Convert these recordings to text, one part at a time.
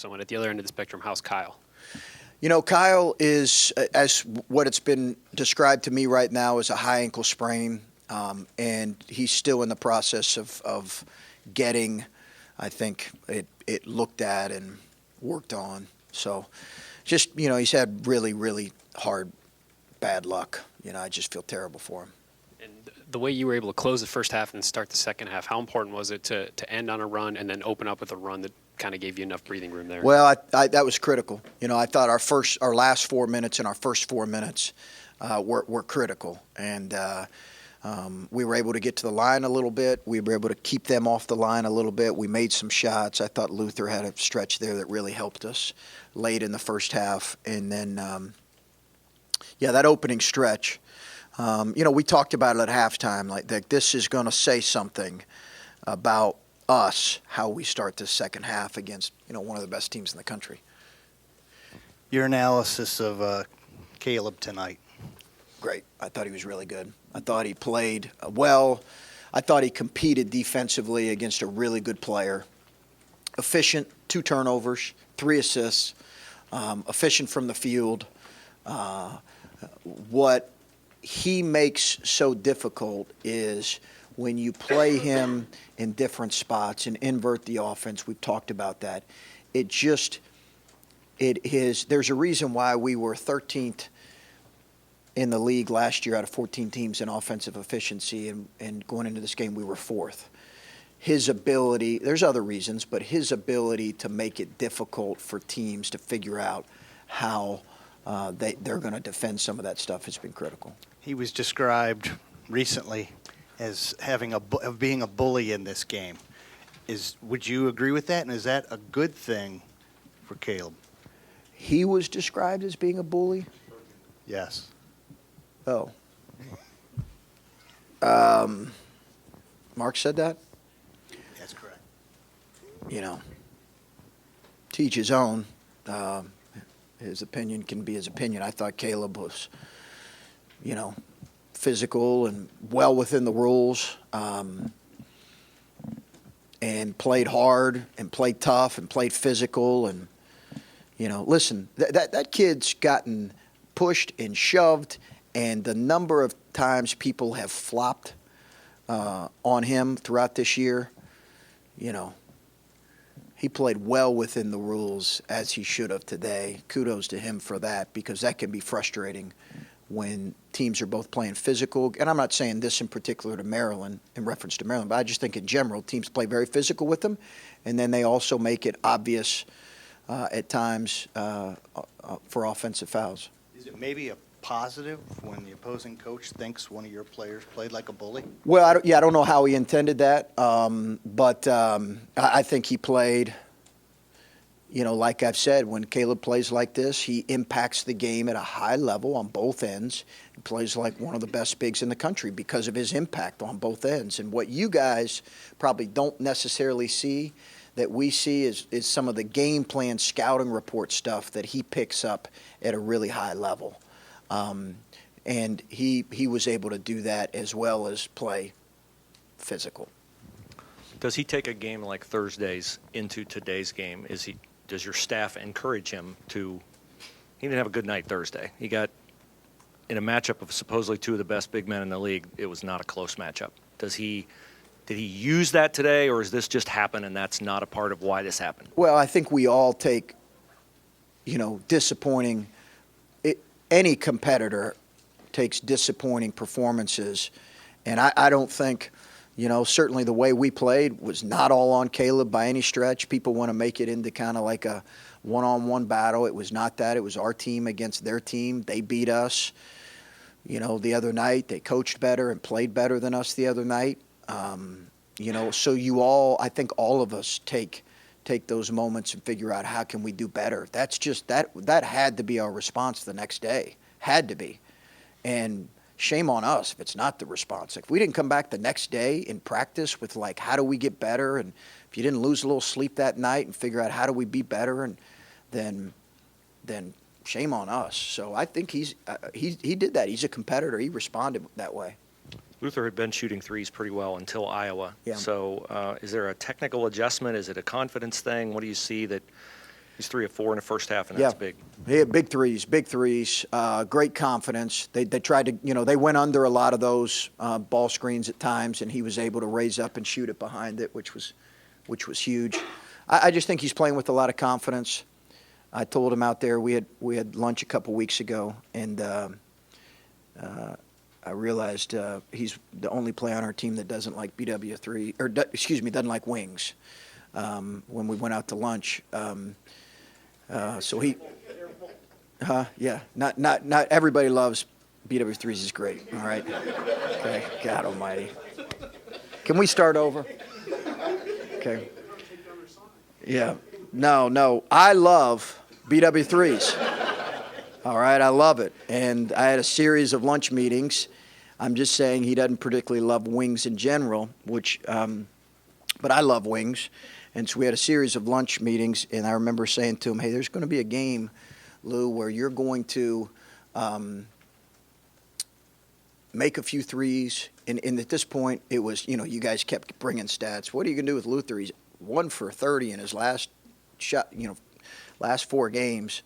someone at the other end of the spectrum. How's Kyle? Kyle is, as what it's been described to me right now, is a high ankle sprain, and he's still in the process of getting, I think, it looked at and worked on. So just, he's had really, really hard, bad luck. I just feel terrible for him. And the way you were able to close the first half and start the second half, how important was it to end on a run and then open up with a run that kind of gave you enough breathing room there? Well, that was critical. I thought our last 4 minutes and our first 4 minutes were critical. And we were able to get to the line a little bit. We were able to keep them off the line a little bit. We made some shots. I thought Luther had a stretch there that really helped us late in the first half. And then, that opening stretch, we talked about it at halftime, like this is going to say something about us, how we start the second half against, one of the best teams in the country. Your analysis of Caleb tonight. Great. I thought he was really good. I thought he played well. I thought he competed defensively against a really good player. Efficient, 2 turnovers, 3 assists, efficient from the field. What he makes so difficult is when you play him in different spots and invert the offense. We've talked about that. There's a reason why we were 13th in the league last year out of 14 teams in offensive efficiency, and going into this game we were 4th. His ability, there's other reasons, but his ability to make it difficult for teams to figure out how they're going to defend some of that stuff has been critical. He was described recently as being a bully in this game. Would you agree with that, and is that a good thing for Caleb? He was described as being a bully? Yes. Oh. Mark said that? That's correct. To each his own. His opinion can be his opinion. I thought Caleb was, physical and well within the rules, and played hard and played tough and played physical. And, listen, that kid's gotten pushed and shoved, and the number of times people have flopped on him throughout this year, he played well within the rules, as he should have today. Kudos to him for that, because that can be frustrating when teams are both playing physical. And I'm not saying this in particular to Maryland, in reference to Maryland, but I just think in general teams play very physical with them, and then they also make it obvious at times for offensive fouls. Is it maybe a positive when the opposing coach thinks one of your players played like a bully? Well, I don't know how he intended that, but I think he played, like I've said, when Caleb plays like this, he impacts the game at a high level on both ends. He plays like one of the best bigs in the country because of his impact on both ends. And what you guys probably don't necessarily see that we see is some of the game plan scouting report stuff that he picks up at a really high level. And he was able to do that as well as play physical. Does he take a game like Thursday's into today's game? Does your staff encourage him to? He didn't have a good night Thursday. He got in a matchup of supposedly 2 of the best big men in the league. It was not a close matchup. Did he use that today, or does this just happen and that's not a part of why this happened? Well, I think we all take, disappointing. Any competitor takes disappointing performances, and I don't think, certainly the way we played was not all on Caleb by any stretch. People want to make it into kind of like a one-on-one battle. It was not that. It was our team against their team. They beat us, the other night. They coached better and played better than us the other night. So I think all of us take those moments and figure out how can we do better. That's just that had to be our response the next day. Had to be. And shame on us if it's not the response. If we didn't come back the next day in practice with how do we get better, and if you didn't lose a little sleep that night and figure out how do we be better, and then shame on us. So I think he did that. He's a competitor. He responded that way. Luther had been shooting threes pretty well until Iowa. Yeah. So is there a technical adjustment? Is it a confidence thing? What do you see that He's 3 of 4 in the first half, and that's big. He had big threes, great confidence. They tried to, they went under a lot of those ball screens at times, and he was able to raise up and shoot it behind it, which was huge. I just think he's playing with a lot of confidence. I told him out there, we had lunch a couple weeks ago, and I realized he's the only player on our team that doesn't like BW3, or doesn't like wings. When we went out to lunch, so he, yeah, not everybody loves BW3s is great. All right, okay, God Almighty. Can we start over? Okay. Yeah. No. I love BW3s. All right, I love it. And I had a series of lunch meetings. I'm just saying he doesn't particularly love wings in general, but I love wings. And so we had a series of lunch meetings, and I remember saying to him, hey, there's going to be a game, Lou, where you're going to make a few threes. And at this point, it was, you guys kept bringing stats. What are you going to do with Luther? He's 1 for 30 in his last shot, last 4 games.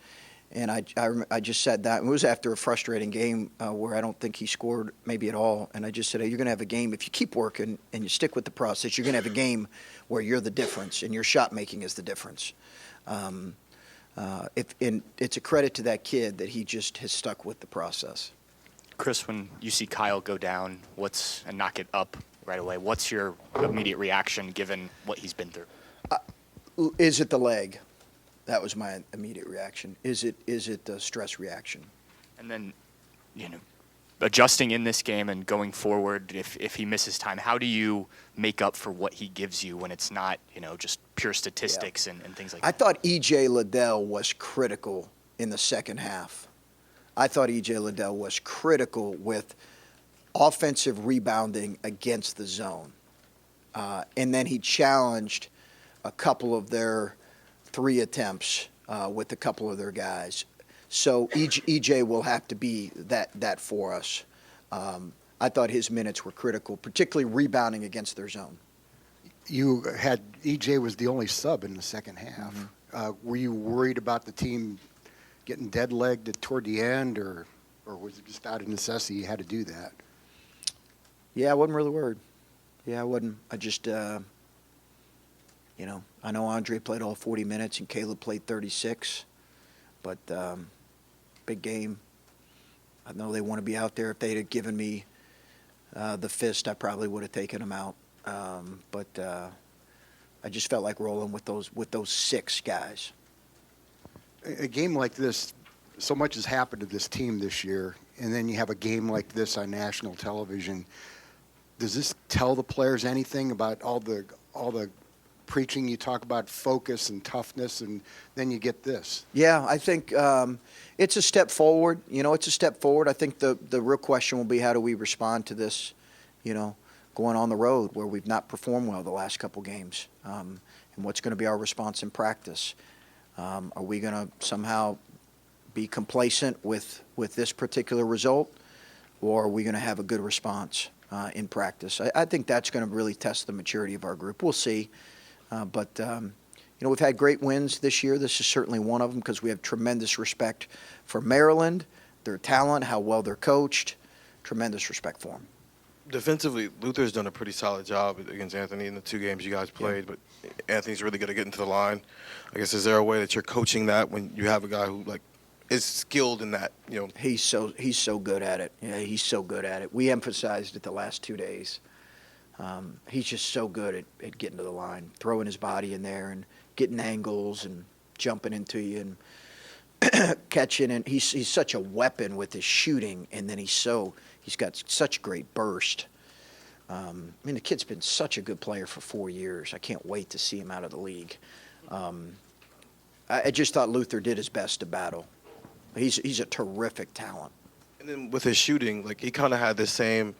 And I just said that. It was after a frustrating game where I don't think he scored maybe at all. And I just said, hey, you're going to have a game. If you keep working and you stick with the process, you're going to have a game where you're the difference and your shot making is the difference. And it's a credit to that kid that he just has stuck with the process. Chris, when you see Kyle go down and knock it up right away, what's your immediate reaction given what he's been through? Is it the leg? That was my immediate reaction. Is it the stress reaction? And then, adjusting in this game and going forward, if he misses time, how do you make up for what he gives you when it's not, just pure statistics and things like that? I thought E.J. Liddell was critical in the second half. I thought E.J. Liddell was critical with offensive rebounding against the zone. And then he challenged a couple of their 3 attempts with a couple of their guys. So EJ will have to be that for us. I thought his minutes were critical, particularly rebounding against their zone. You had EJ was the only sub in the second half. Mm-hmm. Were you worried about the team getting dead-legged toward the end, or was it just out of necessity you had to do that? Yeah, I wasn't really worried. Yeah, I wasn't. I just, I know Andre played all 40 minutes and Caleb played 36, but big game. I know they want to be out there. If they'd have given me the fist, I probably would have taken them out. But I just felt like rolling with those 6 guys. A game like this, so much has happened to this team this year, and then you have a game like this on national television. Does this tell the players anything about all the preaching you talk about, focus and toughness, and then you get this? Yeah, I think it's a step forward. It's a step forward. I think the real question will be, how do we respond to this, going on the road where we've not performed well the last couple games, and what's going to be our response in practice? Are we going to somehow be complacent with this particular result, or are we going to have a good response in practice? I think that's going to really test the maturity of our group. We'll see. But we've had great wins this year. This is certainly one of them because we have tremendous respect for Maryland, their talent, how well they're coached. Tremendous respect for them. Defensively, Luther's done a pretty solid job against Anthony in the 2 games you guys played, but Anthony's really good at getting to the line. I guess, is there a way that you're coaching that when you have a guy who is skilled in that? He's so good at it. Yeah, he's so good at it. We emphasized it the last 2 days. He's just so good at getting to the line, throwing his body in there and getting angles and jumping into you and catching. And he's such a weapon with his shooting, and then he's got such great burst. The kid's been such a good player for 4 years. I can't wait to see him out of the league. I just thought Luther did his best to battle. He's a terrific talent. And then with his shooting, he kind of had the same,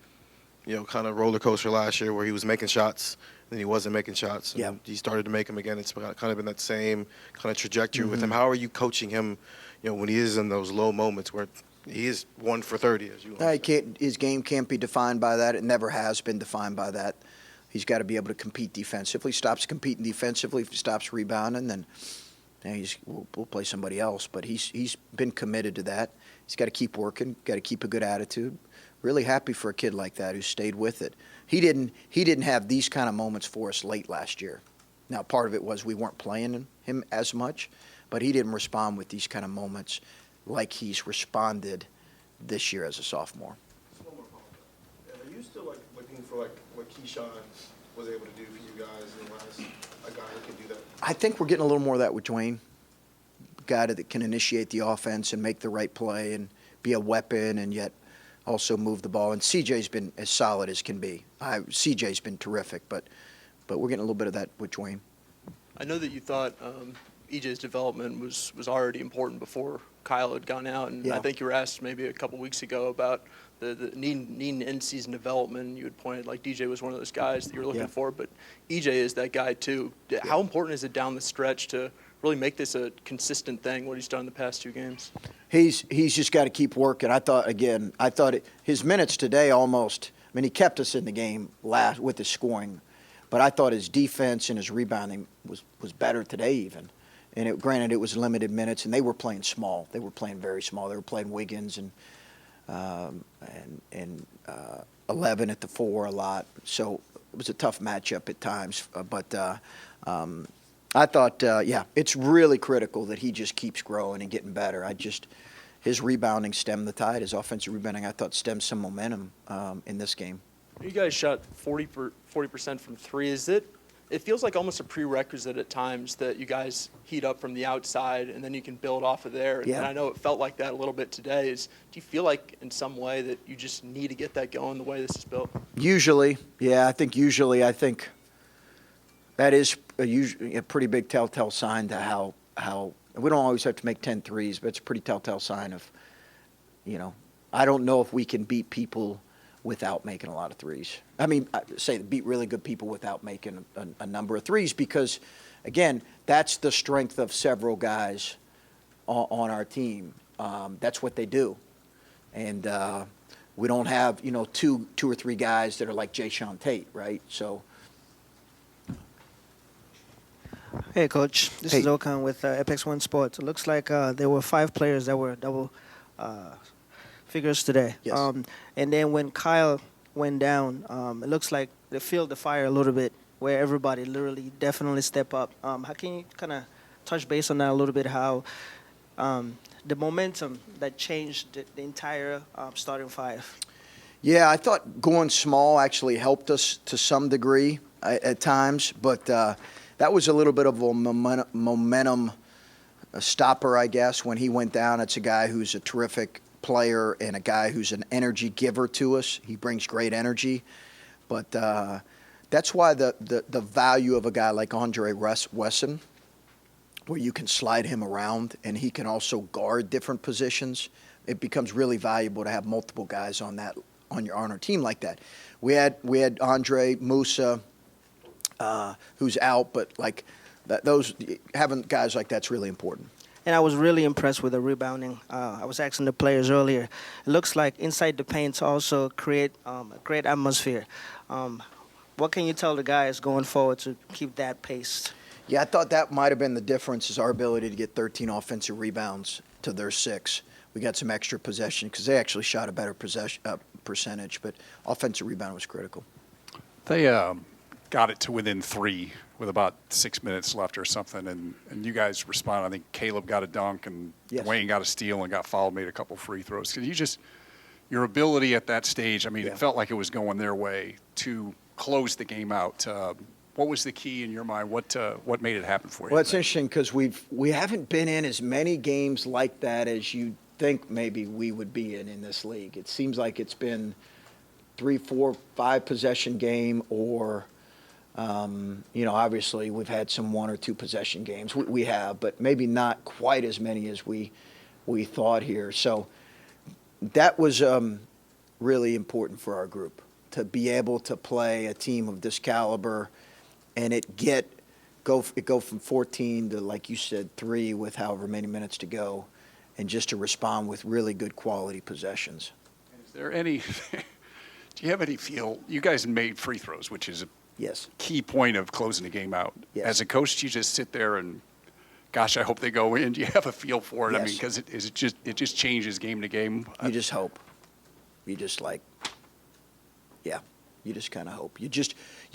kind of roller coaster last year where he was making shots, then he wasn't making shots. And Yeah. he started to make them again. It's kind of been that same kind of trajectory with him. How are you coaching him, when he is in those low moments where he is 1 for 30, as you His game can't be defined by that. It never has been defined by that. He's got to be able to compete defensively. Stops competing defensively, if he stops rebounding, then we'll play somebody else. But he's been committed to that. He's got to keep working, got to keep a good attitude. Really happy for a kid like that who stayed with it. He didn't have these kind of moments for us late last year. Now, part of it was we weren't playing him as much, but he didn't respond with these kind of moments like he's responded this year as a sophomore. Just one more follow-up. Are you still looking for what Keyshawn was able to do for you guys in the last, a guy who can do that? I think we're getting a little more of that with Dwayne. A guy that can initiate the offense and make the right play and be a weapon and yet also move the ball. And CJ's been as solid as can be. CJ's been terrific, but we're getting a little bit of that with Dwayne. I know that you thought EJ's development was already important before Kyle had gone out, and Yeah. I think you were asked maybe a couple weeks ago about the needing in-season development. You had pointed like DJ was one of those guys that you were looking Yeah. for, but EJ is that guy too. How important is it down the stretch to really make this a consistent thing, what he's done in the past 2 games? He's just got to keep working. I thought his minutes today almost. I mean, he kept us in the game last with his scoring, but I thought his defense and his rebounding was better today even. And granted, it was limited minutes, and they were playing small. They were playing very small. They were playing Wiggins and 11 at the 4 a lot. So it was a tough matchup at times. But I thought, it's really critical that he just keeps growing and getting better. His rebounding stemmed the tide. His offensive rebounding, I thought, stemmed some momentum in this game. You guys shot 40% from 3. It feels like almost a prerequisite at times that you guys heat up from the outside and then you can build off of there. Yeah. And I know it felt like that a little bit today. Do you feel like in some way that you just need to get that going the way this is built? Usually, yeah. I think that is a pretty big telltale sign to how we don't always have to make 10 threes, but it's a pretty telltale sign of, I don't know if we can beat people without making a lot of threes. I mean, beat really good people without making a number of threes because, again, that's the strength of several guys on our team. That's what they do. And we don't have, two or three guys that are like Jayshawn Tate, right? So. Hey, Coach. This Hey. is Okan with Apex One Sports. It looks like there were 5 players that were double figures today. Yes. And then when Kyle went down, it looks like they filled the fire a little bit where everybody literally definitely step up. How can you kind of touch base on that a little bit, how the momentum that changed the entire starting 5? Yeah, I thought going small actually helped us to some degree at times, but that was a little bit of a momentum stopper, I guess, when he went down. It's a guy who's a terrific player and a guy who's an energy giver to us. He brings great energy, but that's why the value of a guy like Andre Wesson, where you can slide him around and he can also guard different positions, it becomes really valuable to have multiple guys on our team like that. We had Andre Musa, who's out, but having guys like that's really important. And I was really impressed with the rebounding. I was asking the players earlier. It looks like inside the paint also create a great atmosphere. What can you tell the guys going forward to keep that pace? Yeah, I thought that might have been the difference is our ability to get 13 offensive rebounds to their 6. We got some extra possession because they actually shot a better percentage, but offensive rebound was critical. They got it to within 3 with about 6 minutes left or something, and you guys responded. I think Caleb got a dunk, and Yes. Dwayne got a steal and got fouled, made a couple free throws. Because your ability at that stage, I mean, Yeah. it felt like it was going their way to close the game out. What was the key in your mind? What made it happen for you? Well, it's today? interesting because we haven't been in as many games like that as you think maybe we would be in this league. It seems like it's been 3, 4, 5 possession game, or obviously we've had some 1 or 2 possession games. We have, but maybe not quite as many as we thought here. So that was really important for our group to be able to play a team of this caliber, and go from 14 to, like you said, 3 with however many minutes to go, and just to respond with really good quality possessions. Is there any? Do you have any feel? You guys made free throws, which is a Yes. key point of closing the game out. Yes. As a coach, do you just sit there and gosh, I hope they go in. Do you have a feel for it? I Yes. mean, because it just changes game to game. You just hope. You just you just kind of hope. You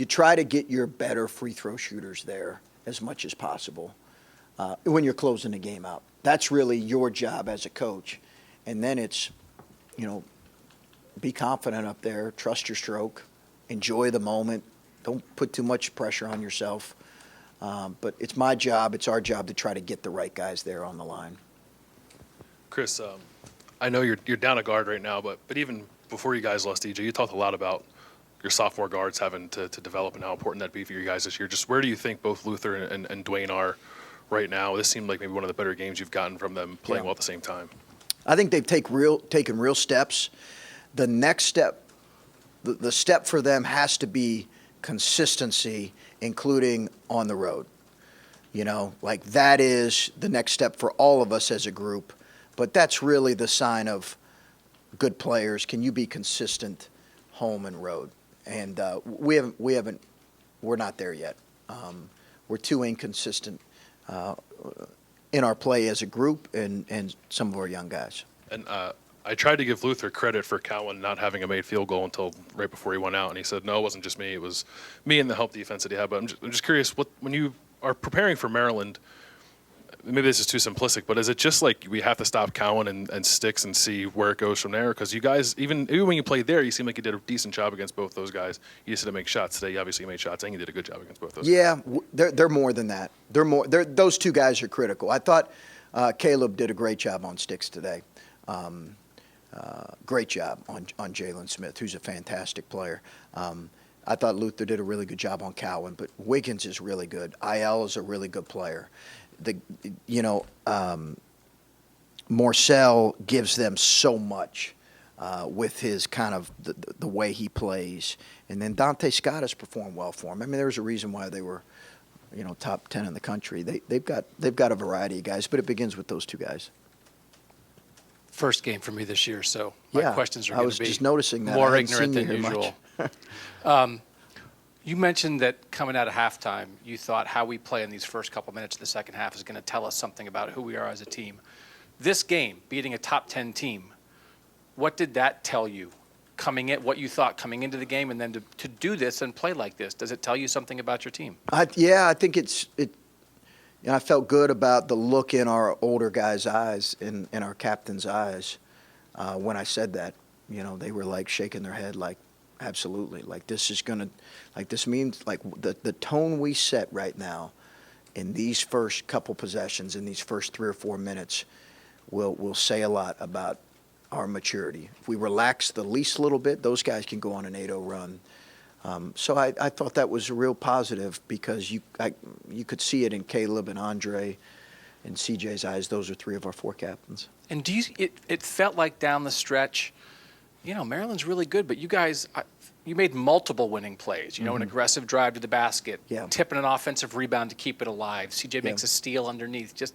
try to get your better free throw shooters there as much as possible when you're closing the game out. That's really your job as a coach. And then it's, be confident up there, trust your stroke, enjoy the moment. Don't put too much pressure on yourself. But it's my job, it's our job to try to get the right guys there on the line. Chris, I know you're down a guard right now, but even before you guys lost DJ, you talked a lot about your sophomore guards having to develop and how important that'd be for you guys this year. Just where do you think both Luther and Dwayne are right now? This seemed like maybe one of the better games you've gotten from them playing well at the same time. I think they've taken real steps. The next step, the step for them has to be consistency, including on the road. That is the next step for all of us as a group. But that's really the sign of good players. Can you be consistent home and road? And we're not there yet. We're too inconsistent in our play as a group and some of our young guys. And I tried to give Luther credit for Cowan not having a made field goal until right before he went out, and he said, no, it wasn't just me. It was me and the help defense that he had. But I'm just curious, when you are preparing for Maryland, maybe this is too simplistic, but is it just like we have to stop Cowan and Sticks and see where it goes from there? Because you guys, even when you played there, you seemed like you did a decent job against both those guys. You just had to make shots. Today, obviously, you made shots, and you did a good job against both those guys. Yeah, they're more than that. Those two guys are critical. I thought Caleb did a great job on Sticks today. Great job on Jalen Smith, who's a fantastic player. I thought Luther did a really good job on Cowan, but Wiggins is really good. IL is a really good player. Morcell gives them so much with his kind of the way he plays. And then Dante Scott has performed well for him. I mean, there's a reason why they were, top 10 in the country. They've got a variety of guys, but it begins with those two guys. First game for me this year, so my questions are I going was to be just noticing that. more I hadn't ignorant seen than you here usual. You mentioned that coming out of halftime, you thought how we play in these first couple minutes of the second half is going to tell us something about who we are as a team. This game, beating a top 10 team, what did that tell you what you thought coming into the game, and then to do this and play like this? Does it tell you something about your team? I think I felt good about the look in our older guys' eyes, in our captain's eyes, when I said that. They were like shaking their head like, absolutely. Like this means like the tone we set right now in these first couple possessions, in these first 3 or 4 minutes, will say a lot about our maturity. If we relax the least little bit, those guys can go on an 8-0 run. So I thought that was a real positive because you could see it in Caleb and Andre and CJ's eyes. Those are 3 of our 4 captains. And it felt like down the stretch, Maryland's really good, but you guys, you made multiple winning plays. An aggressive drive to the basket, tipping an offensive rebound to keep it alive. CJ makes a steal underneath. Just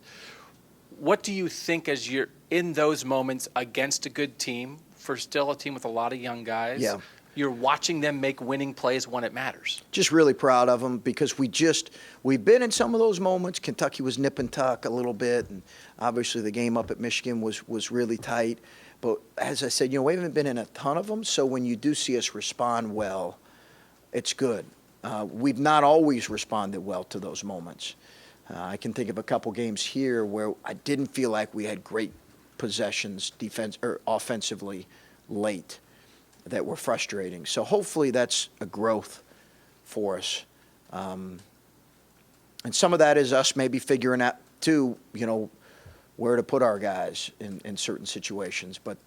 what do you think as you're in those moments against a good team, for still a team with a lot of young guys? Yeah. You're watching them make winning plays when it matters. Just really proud of them because we've been in some of those moments. Kentucky was nip and tuck a little bit, and obviously the game up at Michigan was really tight. But as I said, we haven't been in a ton of them, so when you do see us respond well, it's good. We've not always responded well to those moments. I can think of a couple games here where I didn't feel like we had great possessions offensively late that were frustrating. So hopefully that's a growth for us. And some of that is us maybe figuring out, too, where to put our guys in certain situations. But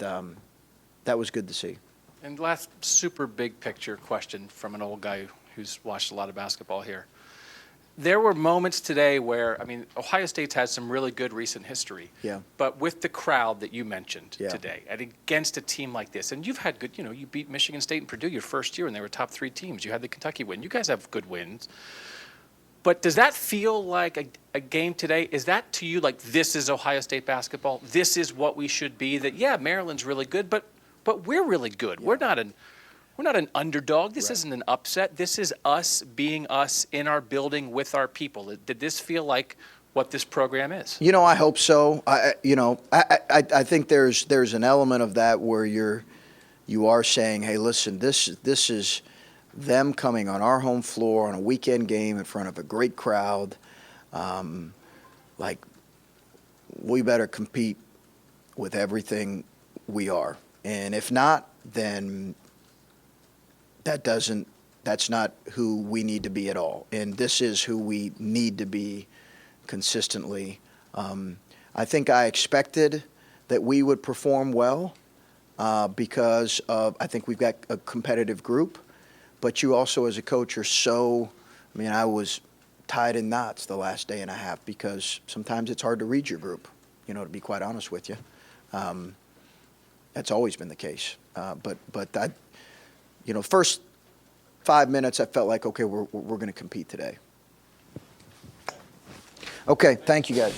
that was good to see. And last super big picture question from an old guy who's watched a lot of basketball here. There were moments today where, Ohio State's had some really good recent history. Yeah. But with the crowd that you mentioned today, and against a team like this, and you've had good, you beat Michigan State and Purdue your first year, and they were top 3 teams. You had the Kentucky win. You guys have good wins. But does that feel like a game today? Is that to you like this is Ohio State basketball? This is what we should be? That, Maryland's really good, but we're really good. Yeah. We're not an underdog. This isn't an upset. This is us being us in our building with our people. Did this feel like what this program is. You know, I hope so. I think there's an element of that where you are saying, hey, listen, this is them coming on our home floor on a weekend game in front of a great crowd. Like, we better compete with everything we are. And if not, then that's not who we need to be at all. And this is who we need to be consistently. I think I expected that we would perform well because I think we've got a competitive group. But you also, as a coach, are so, I was tied in knots the last day and a half because sometimes it's hard to read your group, to be quite honest with you. That's always been the case. But I, first 5 minutes, I felt like, okay, we're going to compete today. Okay, thank you guys.